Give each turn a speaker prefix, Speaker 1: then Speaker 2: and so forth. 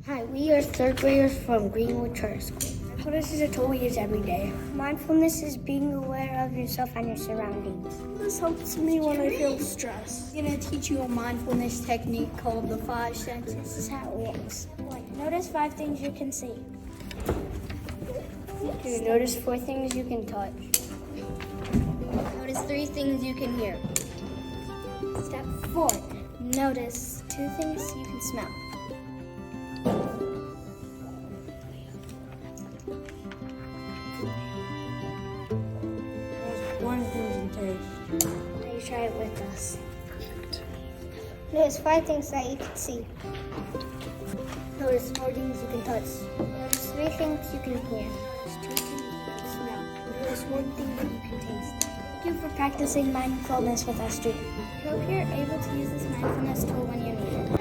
Speaker 1: Hi, we are third graders from Greenwood Charter School. Mindfulness is a tool we use every day. Mindfulness is being aware of yourself and your surroundings.
Speaker 2: This helps me when I feel stressed.
Speaker 3: I'm going to teach you a mindfulness technique called the 5 senses.
Speaker 1: This is how it works. 1. Notice 5 things you can see. 2. Notice 4 things you can touch.
Speaker 3: Notice 3 things you can hear.
Speaker 1: Step 4. Notice 2 things you can smell.
Speaker 2: One thing you taste.
Speaker 1: Now you try it with us. Notice 5 things that you can see. Notice 4 things you can touch. Notice 3 things you can hear. Notice 2 things you can smell. Notice 1 thing that you can taste. Thank you for practicing mindfulness with us, students. I hope you're able to use this mindfulness tool when you need it.